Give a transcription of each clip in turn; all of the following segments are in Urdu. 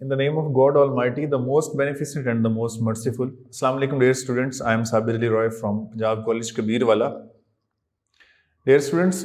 In the name of God Almighty, the most beneficent and the most merciful. Assalamu alaikum, dear students. I am Sabir Ali Roy from Punjab College Kabirwala. Dear students,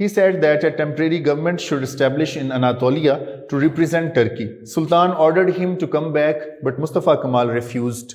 He said that a temporary government should establish in Anatolia to represent Turkey. Sultan ordered him to come back, but Mustafa Kemal refused.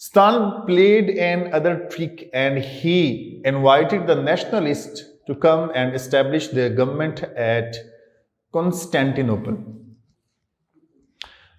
Stalin played another trick and he invited the nationalists to come and establish their government at Constantinople.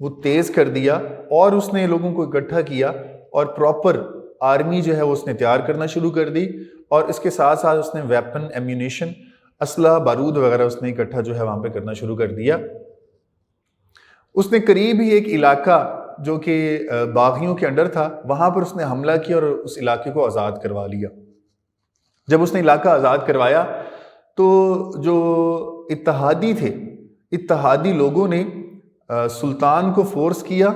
وہ تیز کر دیا اور اس نے لوگوں کو اکٹھا کیا اور پراپر آرمی جو ہے وہ اس نے تیار کرنا شروع کر دی، اور اس کے ساتھ ساتھ اس نے ویپن، ایمیونیشن، اسلحہ، بارود وغیرہ اس نے اکٹھا جو ہے وہاں پہ کرنا شروع کر دیا۔ اس نے قریب ہی ایک علاقہ جو کہ باغیوں کے انڈر تھا، وہاں پر اس نے حملہ کیا اور اس علاقے کو آزاد کروا لیا۔ جب اس نے علاقہ آزاد کروایا تو جو اتحادی تھے، اتحادی لوگوں نے سلطان کو فورس کیا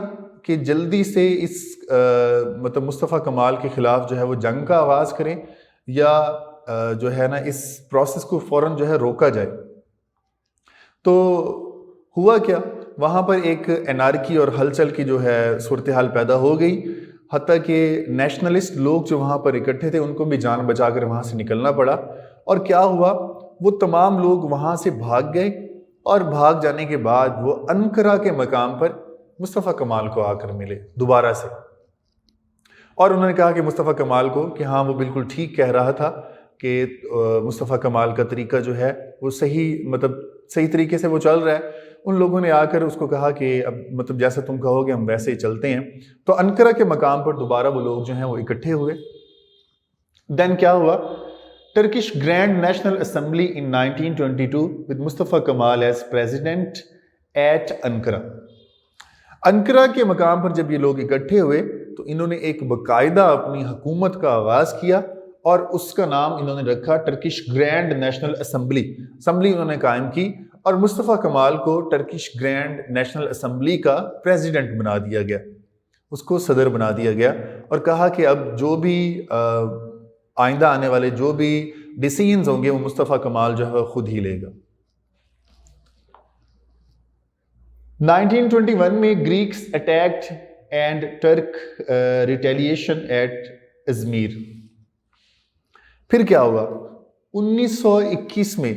کہ جلدی سے اس مطلب مصطفیٰ کمال کے خلاف جو ہے وہ جنگ کا آغاز کریں، یا جو ہے نا اس پروسیس کو فوراً جو ہے روکا جائے۔ تو ہوا کیا، وہاں پر ایک انارکی اور ہلچل کی جو ہے صورتحال پیدا ہو گئی، حتیٰ کہ نیشنلسٹ لوگ جو وہاں پر اکٹھے تھے ان کو بھی جان بچا کر وہاں سے نکلنا پڑا۔ اور کیا ہوا، وہ تمام لوگ وہاں سے بھاگ گئے، اور بھاگ جانے کے بعد وہ انقرہ کے مقام پر مصطفیٰ کمال کو آ کر ملے دوبارہ سے، اور انہوں نے کہا کہ مصطفیٰ کمال کو کہ ہاں وہ بالکل ٹھیک کہہ رہا تھا کہ مصطفیٰ کمال کا طریقہ جو ہے وہ صحیح طریقے سے وہ چل رہا ہے۔ ان لوگوں نے آ کر اس کو کہا کہ اب مطلب جیسا تم کہو گے ہم ویسے ہی چلتے ہیں۔ تو انقرہ کے مقام پر دوبارہ وہ لوگ جو ہیں وہ اکٹھے ہوئے۔ دین کیا ہوا، Turkish grand national assembly in 1922 with Mustafa Kemal as president at Ankara. Ankara کے مقام پر جب یہ لوگ اکٹھے ہوئے تو انہوں نے ایک باقاعدہ اپنی حکومت کا آغاز کیا، اور اس کا نام انہوں نے رکھا Turkish grand national assembly. Assembly انہوں نے قائم کی، اور مصطفیٰ کمال کو ٹرکش گرینڈ نیشنل اسمبلی کا پریزیڈنٹ بنا دیا گیا، اس کو صدر بنا دیا گیا، اور کہا کہ اب جو بھی آئندہ آنے والے جو بھی ڈیسیژنز ہوں گے وہ مصطفیٰ کمال جو ہے وہ خود ہی لے گا۔ 1921 میں Greeks attacked and Turk retaliation at Izmir. پھر کیا ہوا، 1921 میں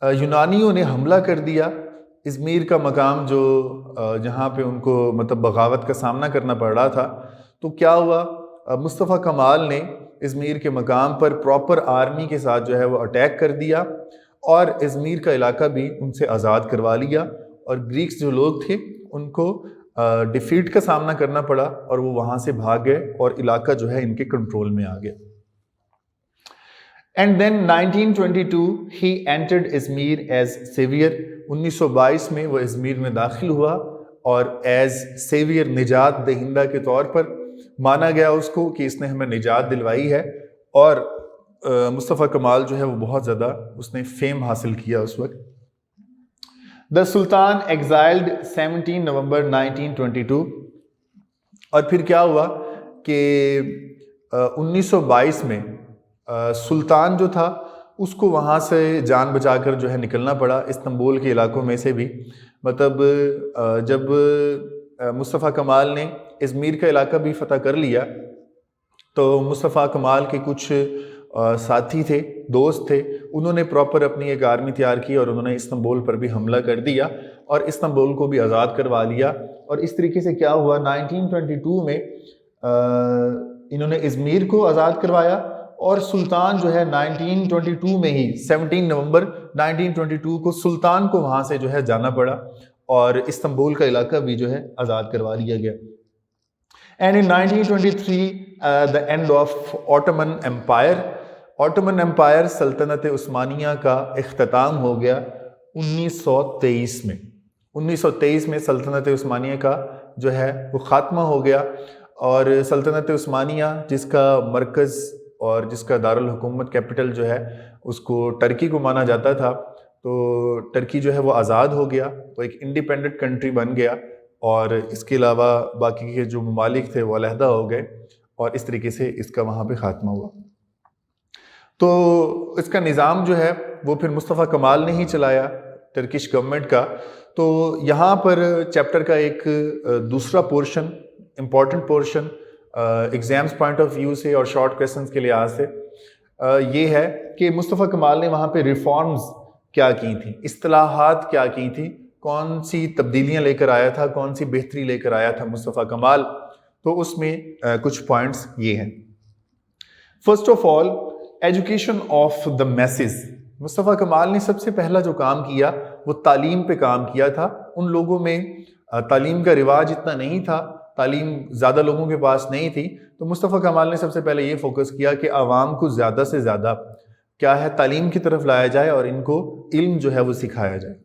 یونانیوں نے حملہ کر دیا ازمیر کا مقام جو جہاں پہ ان کو مطلب بغاوت کا سامنا کرنا پڑ رہا تھا۔ تو کیا ہوا، مصطفیٰ کمال نے ازمیر کے مقام پر پراپر آرمی کے ساتھ جو ہے وہ اٹیک کر دیا، اور ازمیر کا علاقہ بھی ان سے آزاد کروا لیا، اور گریکس جو لوگ تھے ان کو ڈیفیٹ کا سامنا کرنا پڑا، اور وہ وہاں سے بھاگ گئے اور علاقہ جو ہے ان کے کنٹرول میں آ گیا۔ And then 1922 he entered Izmir as saviour. 1922 میں وہ ازمیر میں داخل ہوا، اور ایز سیویئر، نجات دہندہ کے طور پر مانا گیا اس کو کہ اس نے ہمیں نجات دلوائی ہے، اور مصطفیٰ کمال جو ہے وہ بہت زیادہ اس نے فیم حاصل کیا اس وقت۔ The Sultan exiled 17 نومبر 1922۔ اور پھر کیا ہوا کہ 1922 میں سلطان جو تھا اس کو وہاں سے جان بچا کر جو ہے نکلنا پڑا، استنبول کے علاقوں میں سے بھی۔ مطلب جب مصطفیٰ کمال نے ازمیر کا علاقہ بھی فتح کر لیا تو مصطفیٰ کمال کے کچھ ساتھی تھے، دوست تھے، انہوں نے پراپر اپنی ایک آرمی تیار کی، اور انہوں نے استنبول پر بھی حملہ کر دیا اور استنبول کو بھی آزاد کروا لیا۔ اور اس طریقے سے کیا ہوا، 1922 میں انہوں نے ازمیر کو آزاد کروایا، اور سلطان جو ہے 1922 میں ہی 17 نومبر 1922 کو سلطان کو وہاں سے جو ہے جانا پڑا، اور استنبول کا علاقہ بھی جو ہے آزاد کروا لیا گیا۔ And in 1923 the end of Ottoman Empire، Ottoman Empire سلطنت عثمانیہ کا اختتام ہو گیا 1923 میں۔ 1923 میں سلطنت عثمانیہ کا جو ہے وہ خاتمہ ہو گیا، اور سلطنت عثمانیہ جس کا مرکز اور جس کا دارالحکومت کیپٹل جو ہے اس کو ٹرکی کو مانا جاتا تھا، تو ٹرکی جو ہے وہ آزاد ہو گیا، وہ ایک انڈیپینڈنٹ کنٹری بن گیا، اور اس کے علاوہ باقی کے جو ممالک تھے وہ علیحدہ ہو گئے، اور اس طریقے سے اس کا وہاں پہ خاتمہ ہوا۔ تو اس کا نظام جو ہے وہ پھر مصطفیٰ کمال نے ہی چلایا، ٹرکش گورنمنٹ کا۔ تو یہاں پر چیپٹر کا ایک دوسرا portion, important portion exams point of view سے اور شارٹ کویسچنس کے لحاظ سے یہ ہے کہ مصطفیٰ کمال نے وہاں پہ ریفارمز کیا کی تھیں، اصطلاحات کیا کی تھیں، کون سی تبدیلیاں لے کر آیا تھا، کون سی بہتری لے کر آیا تھا مصطفیٰ کمال۔ تو اس میں کچھ پوائنٹس یہ ہیں۔ First of all, education of the masses. Mustafa Kemal نے سب سے پہلا جو کام کیا وہ تعلیم پہ کام کیا تھا۔ ان لوگوں میں تعلیم کا رواج اتنا نہیں تھا، تعلیم زیادہ لوگوں کے پاس نہیں تھی، تو مصطفیٰ کمال نے سب سے پہلے یہ فوکس کیا کہ عوام کو زیادہ سے زیادہ کیا ہے تعلیم کی طرف لایا جائے اور ان کو علم جو ہے وہ سکھایا جائے۔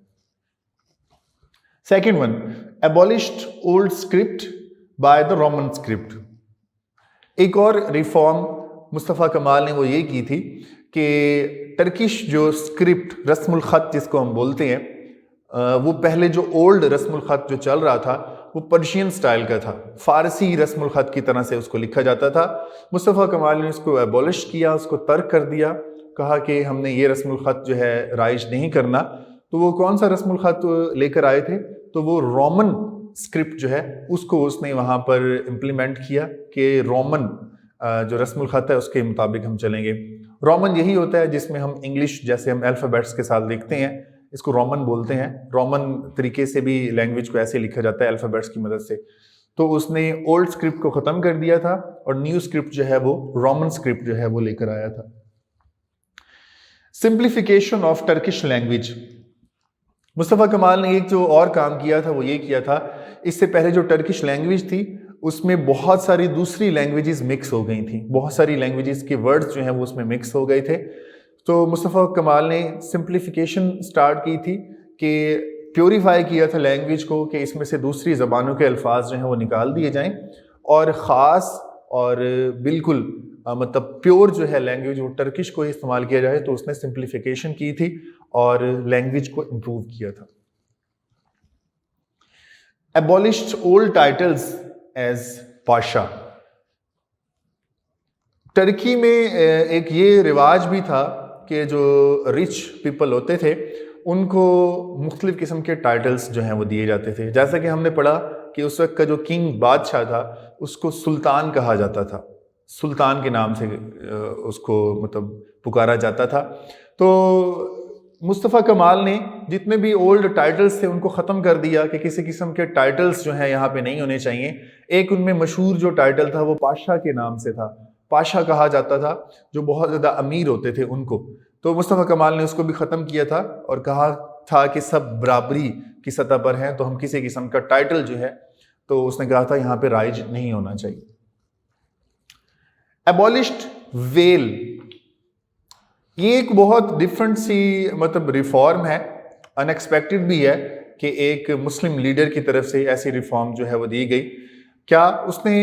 Second one, abolished old script by the Roman script. ایک اور ریفارم مصطفیٰ کمال نے وہ یہ کی تھی کہ ٹرکش جو اسکرپٹ رسم الخط جس کو ہم بولتے ہیں، وہ پہلے جو اولڈ رسم الخط جو چل رہا تھا وہ پرشین سٹائل کا تھا، فارسی رسم الخط کی طرح سے اس کو لکھا جاتا تھا۔ مصطفیٰ کمال نے اس کو ایبولش کیا، اس کو ترک کر دیا، کہا کہ ہم نے یہ رسم الخط جو ہے رائج نہیں کرنا۔ تو وہ کون سا رسم الخط لے کر آئے تھے؟ تو وہ رومن اسکرپٹ جو ہے اس نے وہاں پر امپلیمنٹ کیا کہ رومن جو رسم الخط ہے اس کے مطابق ہم چلیں گے۔ رومن یہی ہوتا ہے جس میں ہم انگلش جیسے ہم الفابیٹس کے ساتھ لکھتے ہیں، اس کو رومن بولتے ہیں۔ رومن طریقے سے بھی لینگویج کو ایسے لکھا جاتا ہے الفابیٹس کی مدد سے۔ تو اس نے اولڈ اسکرپٹ کو ختم کر دیا تھا اور نیو اسکرپٹ جو ہے وہ رومن اسکرپٹ جو ہے وہ لے کر آیا تھا۔ Simplification of Turkish language. Mustafa Kemal نے ایک جو اور کام کیا تھا وہ یہ کیا تھا، اس سے پہلے جو ٹرکش لینگویج تھی اس میں بہت ساری دوسری لینگویجز مکس ہو گئی تھیں، بہت ساری لینگویجز کے ورڈز جو ہیں وہ اس میں مکس ہو گئے تھے۔ تو مصطفیٰ کمال نے سمپلیفیکیشن سٹارٹ کی تھی کہ پیوریفائی کیا تھا لینگویج کو کہ اس میں سے دوسری زبانوں کے الفاظ جو ہیں وہ نکال دیے جائیں اور خاص اور بالکل مطلب پیور جو ہے لینگویج وہ ٹرکش کو ہی استعمال کیا جائے۔ تو اس نے سمپلیفیکیشن کی تھی اور لینگویج کو امپروو کیا تھا۔ Abolished old titles as pasha. Turkey میں ایک یہ رواج بھی تھا کہ جو رچ پیپل ہوتے تھے ان کو مختلف قسم کے ٹائٹلز جو ہیں وہ دیے جاتے تھے، جیسا کہ ہم نے پڑھا کہ اس وقت کا جو کنگ بادشاہ تھا اس کو سلطان کہا جاتا تھا، سلطان کے نام سے اس کو مطلب پکارا جاتا تھا۔ تو مصطفیٰ کمال نے جتنے بھی اولڈ ٹائٹلز تھے ان کو ختم کر دیا کہ کسی قسم کے ٹائٹلز جو ہیں یہاں پہ نہیں ہونے چاہیے۔ ایک ان میں مشہور جو ٹائٹل تھا وہ پاشا کے نام سے تھا، پاشا کہا جاتا تھا جو بہت زیادہ امیر ہوتے تھے ان کو۔ تو مصطفیٰ کمال نے اس کو بھی ختم کیا تھا اور کہا تھا کہ سب برابری کی سطح پر ہیں، تو ہم کسی قسم کا ٹائٹل جو ہے تو اس نے کہا تھا یہاں پہ رائج نہیں ہونا چاہیے۔ ایبولشڈ ویل، یہ ایک بہت ڈفرنٹ سی مطلب ریفارم ہے، ان ایکسپیکٹڈ بھی ہے کہ ایک مسلم لیڈر کی طرف سے ایسی ریفارم جو ہے وہ دی گئی۔ کیا اس نے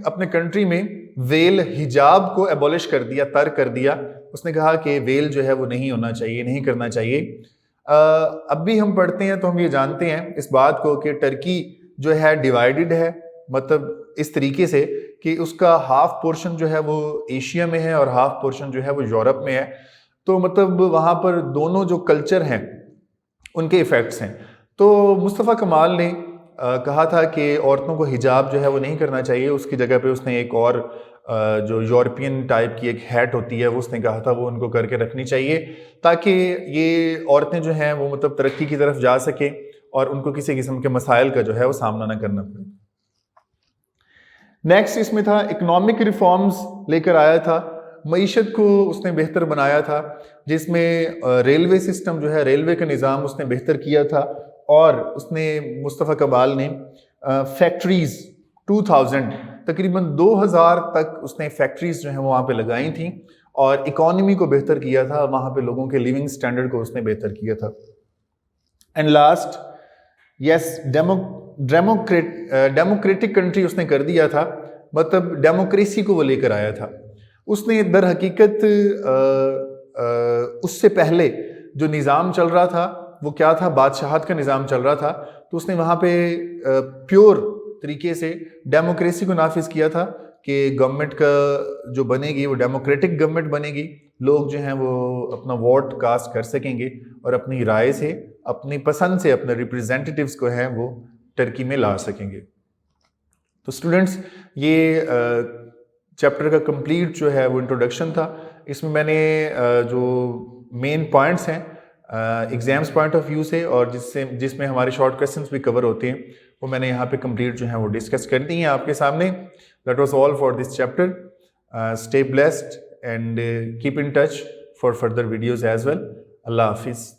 اپنے کنٹری میں ویل حجاب کو ایبولش کر دیا، ترک کر دیا۔ اس نے کہا کہ ویل جو ہے وہ نہیں ہونا چاہیے، نہیں کرنا چاہیے۔ اب بھی ہم پڑھتے ہیں تو ہم یہ جانتے ہیں اس بات کو کہ ٹرکی جو ہے ڈیوائیڈڈ ہے، مطلب اس طریقے سے کہ اس کا ہاف پورشن جو ہے وہ ایشیا میں ہے اور ہاف پورشن جو ہے وہ یورپ میں ہے۔ تو مطلب وہاں پر دونوں جو کلچر ہیں ان کے ایفیکٹس ہیں۔ تو مصطفیٰ کمال نے کہا تھا کہ عورتوں کو حجاب جو ہے وہ نہیں کرنا چاہیے، اس کی جگہ پہ اس نے ایک اور جو یورپین ٹائپ کی ایک ہیٹ ہوتی ہے وہ اس نے کہا تھا وہ ان کو کر کے رکھنی چاہیے تاکہ یہ عورتیں جو ہیں وہ مطلب ترقی کی طرف جا سکیں اور ان کو کسی قسم کے مسائل کا جو ہے وہ سامنا نہ کرنا پڑے۔ نیکسٹ اس میں تھا اکنامک ریفارمز لے کر آیا تھا، معیشت کو اس نے بہتر بنایا تھا، جس میں ریلوے سسٹم جو ہے ریلوے کا نظام اس نے بہتر کیا تھا، اور اس نے مصطفیٰ کمال نے فیکٹریز 2000 تقریباً 2000 تک اس نے فیکٹریز جو ہیں وہاں پہ لگائی تھیں اور اکانومی کو بہتر کیا تھا، وہاں پہ لوگوں کے لیونگ سٹینڈرڈ کو اس نے بہتر کیا تھا۔ And last yes democratic country اس نے کر دیا تھا، مطلب ڈیموکریسی کو وہ لے کر آیا تھا۔ اس نے در حقیقت اس سے پہلے جو نظام چل رہا تھا وہ کیا تھا، بادشاہت کا نظام چل رہا تھا، تو اس نے وہاں پہ پیور طریقے سے ڈیموکریسی کو نافذ کیا تھا کہ گورنمنٹ کا جو بنے گی وہ ڈیموکریٹک گورنمنٹ بنے گی، لوگ جو ہیں وہ اپنا ووٹ کاسٹ کر سکیں گے اور اپنی رائے سے، اپنی پسند سے اپنے ریپریزنٹیٹیوز کو ہیں وہ ٹرکی میں لا سکیں گے۔ تو اسٹوڈنٹس یہ چیپٹر کا کمپلیٹ جو ہے وہ انٹروڈکشن تھا۔ اس میں میں نے جو مین پوائنٹس ہیں ایگزامس پوائنٹ آف ویو سے اور جس میں ہمارے شارٹ کویسچنس بھی کور ہوتے ہیں وہ میں نے یہاں پہ کمپلیٹ جو ہیں وہ ڈسکس کر دی ہیں آپ کے سامنے۔ That was all for this chapter. Stay blessed and keep in touch for further videos as well. اللہ حافظ۔